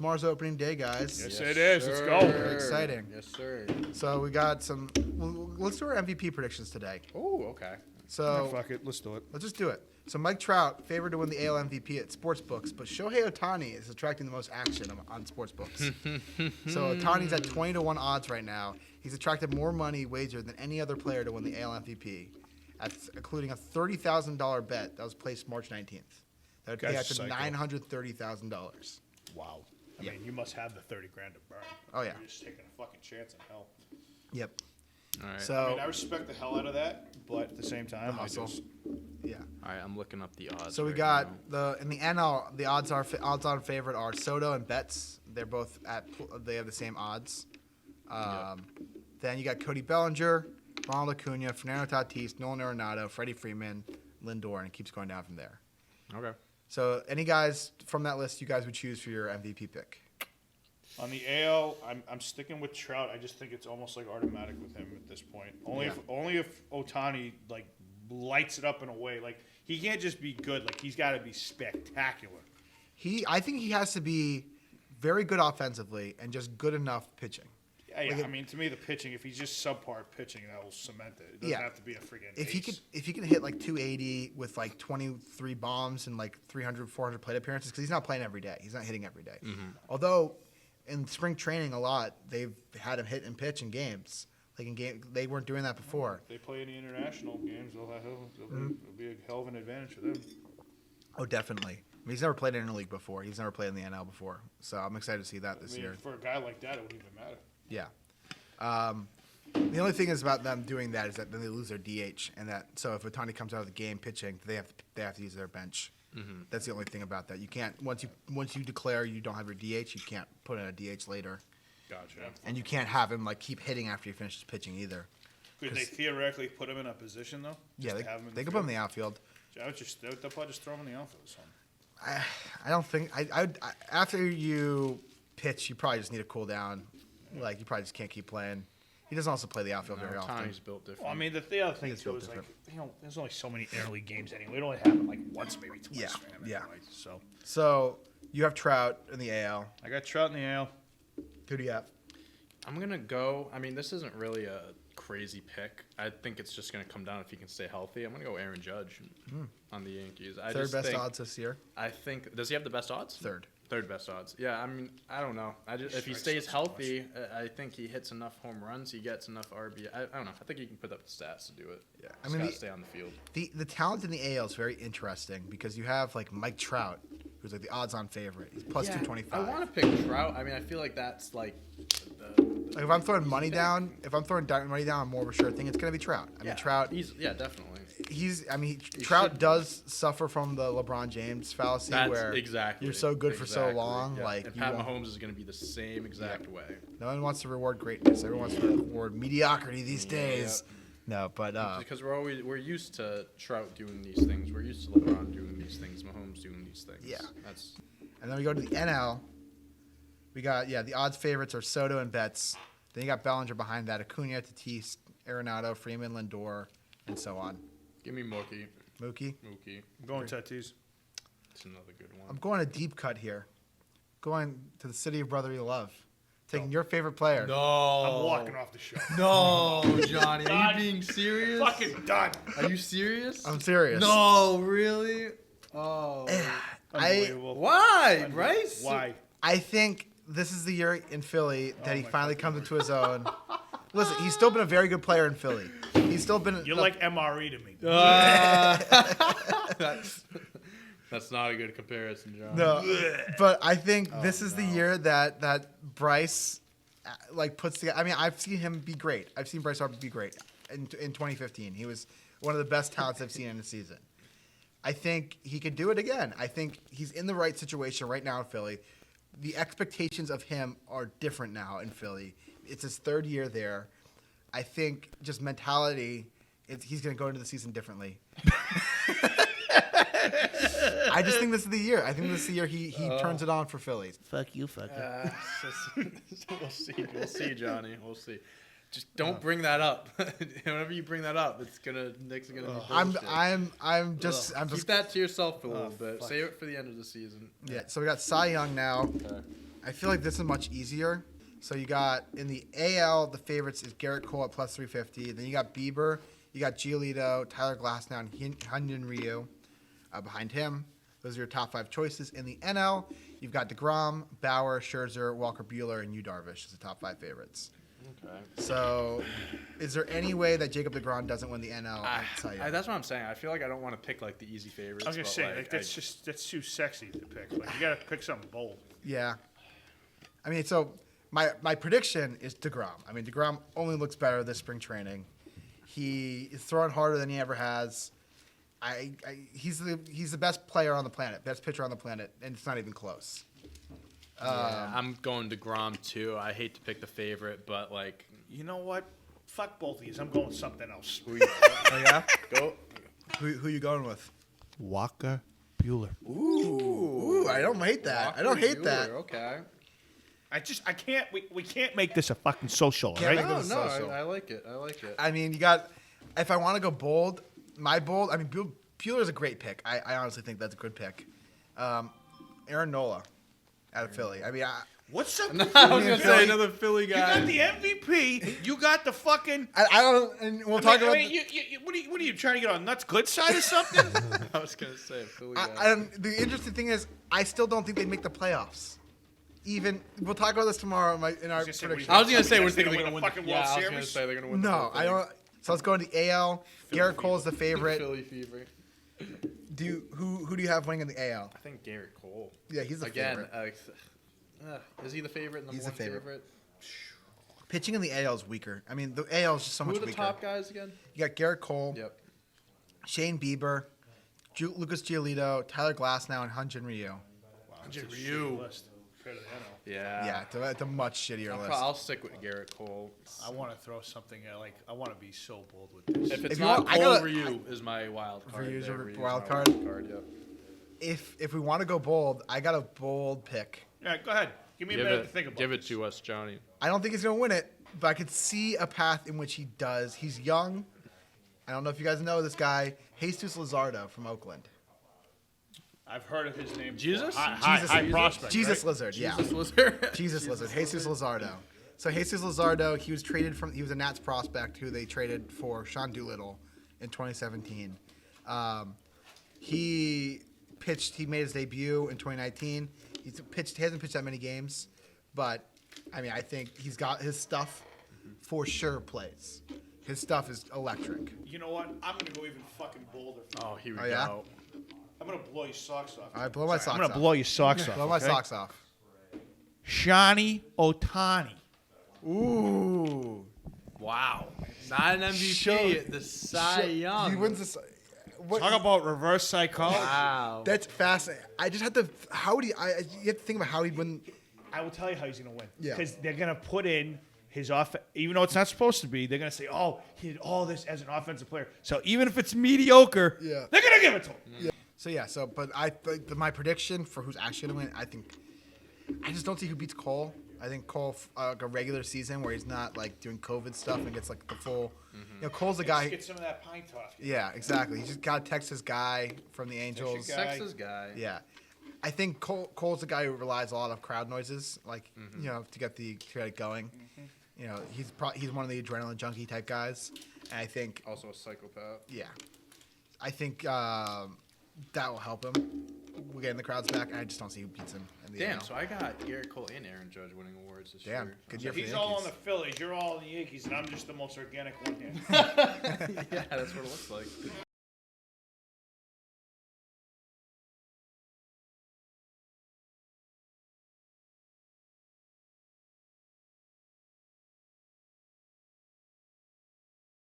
tomorrow's opening day, guys. Yes, it is. Let's go. Very exciting. Yes, sir. So we got some. Let's do our MVP predictions today. Oh, okay. So Fuck it. Let's do it. let's just do it. So Mike Trout favored to win the AL MVP at sportsbooks, but Shohei Ohtani is attracting the most action on sportsbooks. So Ohtani's at 20-1 odds right now. He's attracted more money wagered than any other player to win the AL MVP, including a $30,000 bet that was placed March 19th. That would pay out Guy's to psycho. $930,000. Wow. I Yeah. mean, you must have the 30 grand to burn. Oh, yeah. You're just taking a fucking chance in hell. Yep. All right. So I mean, I respect the hell out of that, but at the same time, I hustle. just yeah. All right, I'm looking up the odds. So we right got now. in the NL, the odds-on favorite are Soto and Betts. They're both they have the same odds. Then you got Cody Bellinger, Ronald Acuna, Fernando Tatis, Nolan Arenado, Freddie Freeman, Lindor, and it keeps going down from there. Okay. So any guys from that list you guys would choose for your MVP pick? on the AL, I'm sticking with Trout. I just think it's almost like automatic with him at this point. Only if Ohtani like lights it up in a way like he can't just be good. Like he's got to be spectacular. I think he has to be very good offensively and just good enough pitching. Yeah, I mean, to me, the pitching, if he's just subpar pitching, that will cement it. It doesn't have to be a friggin' If ace. he can hit like 280 with like 23 bombs and like 300, 400 plate appearances, because he's not playing every day. He's not hitting every day. Mm-hmm. Although in spring training a lot, they've had him hit and pitch in games. Like they weren't doing that before. If they play any international games, it'll be a hell of an advantage for them. Oh, definitely. I mean, he's never played in interleague before. He's never played in the NL before. So I'm excited to see that this year. For a guy like that, it wouldn't even matter. Yeah. The only thing is about them doing that is that then they lose their DH, and that so if Ohtani comes out of the game pitching, they have to use their bench. Mm-hmm. That's the only thing about that. You can't once you declare you don't have your DH, you can't put in a DH later, Gotcha. and you can't have him like keep hitting after he finishes pitching either. Could they theoretically put him in a position though? Yeah, Just to have him in they the could put him in field? the outfield. They'll probably just throw him in the outfield or something. I don't think I after you pitch, you probably just need to cool down. Like you probably just can't keep playing. He doesn't also play the outfield very often. Ohtani's built different. Well, I mean, the other thing He is too built is like, different. there's only so many interleague games anyway. It only happened like once, maybe twice. Yeah, For him yeah. anyway, so So you have Trout in the AL. I got Trout in the AL. Who do you have? I'm going to go. I mean, this isn't really a crazy pick. I think it's just going to come down if he can stay healthy. I'm going to go Aaron Judge on the Yankees. Third best odds this year. I think. Does he have the best odds? Third best odds. Yeah, I mean, I don't know. If he stays healthy, I think he hits enough home runs. He gets enough RBI. I don't know. I think he can put up the stats to do it. Yeah, I mean, gotta stay on the field. The talent in the AL is very interesting because you have like Mike Trout, who's like the odds-on favorite. He's plus 225. I want to pick Trout. I mean, I feel like that's like Like if I'm throwing money down, money down on more of a sure thing, it's gonna be Trout. I mean, Trout. definitely. Trout does suffer from the LeBron James fallacy That's where exactly you're so good for so long. Yeah. Like and you Pat won't- Mahomes is going to be the same exact way. no one wants to reward greatness. Everyone wants to reward mediocrity these days. No, but Because we're used to Trout doing these things. We're used to LeBron doing these things. Mahomes doing these things. Yeah. That's and then we go to the NL. We got the odds favorites are Soto and Betts. Then you got Bellinger behind that, Acuna, Tatis, Arenado, Freeman, Lindor, and so on. give me Mookie. Mookie. I'm going Tatis. It's another good one. I'm going a deep cut here. Going to the city of brotherly love. Taking your favorite player. No. I'm walking off the show. No, Johnny. Are Done. you being serious? Fucking done. Are you serious? I'm serious. No, really? Oh. Unbelievable. Why, Bryce? Why? I think this is the year in Philly that he my finally fucking comes into his own. Listen, he's still been a very good player in Philly. He's still been. You're like MRE to me. That's not a good comparison, John. No, but I think this is the year that Bryce like puts together. I mean, I've seen him be great. I've seen Bryce Harper be great in 2015. He was one of the best talents I've seen in a season. I think he could do it again. I think he's in the right situation right now in Philly. The expectations of him are different now in Philly. It's his third year there. I think just mentality, he's going to go into the season differently. I just think this is the year. I think this is the year he turns it on for Philly. Fuck you, fucker. We'll see. We'll see, Johnny. We'll see. Just don't bring that up. Whenever you bring that up, Nick's gonna be bullshit. I'm just Keep that to yourself for a little bit. fuck. Save it for the end of the season. Yeah. So we got Cy Young now. Okay. I feel like this is much easier. So you got in the AL, the favorites is Garrett Cole at plus 350. Then you got Bieber, you got Giolito, Tyler Glasnow, and Hyun-Jin Ryu behind him. Those are your top 5 choices. In the NL, you've got DeGrom, Bauer, Scherzer, Walker Buehler, and Yu Darvish as the top 5 favorites. Okay. So, is there any way that Jacob DeGrom doesn't win the NL? That's what I'm saying. I feel like I don't want to pick like the easy favorites. I was gonna say like, that's too sexy to pick. Like you gotta pick something bold. Yeah. I mean, so my prediction is DeGrom. I mean, DeGrom only looks better this spring training. He is throwing harder than he ever has. He's the best player on the planet, best pitcher on the planet, and it's not even close. I'm going to Grom too. I hate to pick the favorite, but like, You know what? Fuck both of these. I'm going with something else. Oh yeah, go. who you going with? Walker Buehler. Ooh, I don't hate that. I don't hate that. Okay. I can't. We can't make this a fucking social, Can't right? make this No, social. I like it. I like it. I mean, you got. If I want to go bold, my bold. I mean, Buehler's a great pick. I honestly think that's a good pick. Aaron Nola, out of Philly. I mean, What's up? No, with I was you? gonna say another Philly You guy. got the MVP. You got the fucking. I don't. And we'll talk about. What are you trying to get on nuts good side or something? I was gonna say a Philly guy. The interesting thing is, I still don't think they'd make the playoffs. Even we'll talk about this tomorrow in our just say, prediction. I was gonna say You we're guys thinking think they're they're gonna gonna win. win the Yeah, fucking I was World gonna Series? say they're gonna win. the No, whole I thing. don't. So let's go into the AL. Garrett Cole's the favorite. Philly fever. Who do you have winning in the AL? I think Garrett Cole. Yeah, he's the Again, favorite. is he the favorite? Number He's the one favorite. Pitching in the AL is weaker. I mean, the AL is just so Who much are the weaker. top guys again? You got Garrett Cole, Yep. Shane Bieber, Lucas Giolito, Tyler Glasnow, and Hyun-Jin Ryu. Wow, that's a Ryu. shitty list compared to the NL. Yeah. Yeah, it's a much shittier list. I'll stick with Garrett Cole. I want to throw something like I want to be so bold with this. If it's If you not want- I Cole, gotta- Ryu is my wild card. Ryu's your Ryu's wild my card? Yep. If we want to go bold, I got a bold pick. Yeah, go ahead. Give me a minute to think about Give it this. to us, Johnny. I don't think he's going to win it, but I could see a path in which he does. He's young. I don't know if you guys know this guy, Jesus Luzardo from Oakland. I've heard of his name. Jesus? Before. High Jesus prospect. Jesus right? Lizard, yeah. Jesus Lizard. Jesus Lizard, Jesus Luzardo. So Jesus Luzardo, he was a Nats prospect who they traded for Sean Doolittle in 2017. He made his debut in 2019. He hasn't pitched that many games, but I mean, I think he's got his stuff for sure plays. His stuff is electric. You know what? I'm gonna go even fucking bolder. Oh, here we Oh, yeah? go. I'm gonna blow your socks off. All right, blow my socks I'm gonna off. blow your socks off. Blow my okay? socks off. Shohei Ohtani. Ooh. Wow. Not an MVP. The Cy Young. He wins this. What, Talk about reverse psychology. Wow. that's fascinating. I just have to. How do you? You have to think about how he'd win. I will tell you how he's gonna win. Yeah. Because they're gonna put in his even though it's not supposed to be. They're gonna say, "Oh, he did all this as an offensive player." So even if it's mediocre, Yeah. they're gonna give it to him. But my prediction for who's actually going to win, I just don't see who beats Cole. I think Cole, a regular season where he's not like doing COVID stuff and gets like the full. Cole's the guy. Just get some of that pine toss. Yeah, exactly. He just got Texas guy from the Angels. guy. Texas guy. Yeah, I think Cole's the guy who relies a lot on crowd noises, like to get it going. He's one of the adrenaline junkie type guys, and I think Also a psychopath. I think that will help him. We're getting the crowds back, and I just don't see who beats him. In the Damn, AL. so I got Garrett Cole and Aaron Judge winning awards this Damn, year. good year for the He's all on Yankees. the Phillies. You're all on the Yankees, and I'm just the most organic one here. Yeah, that's what it looks like.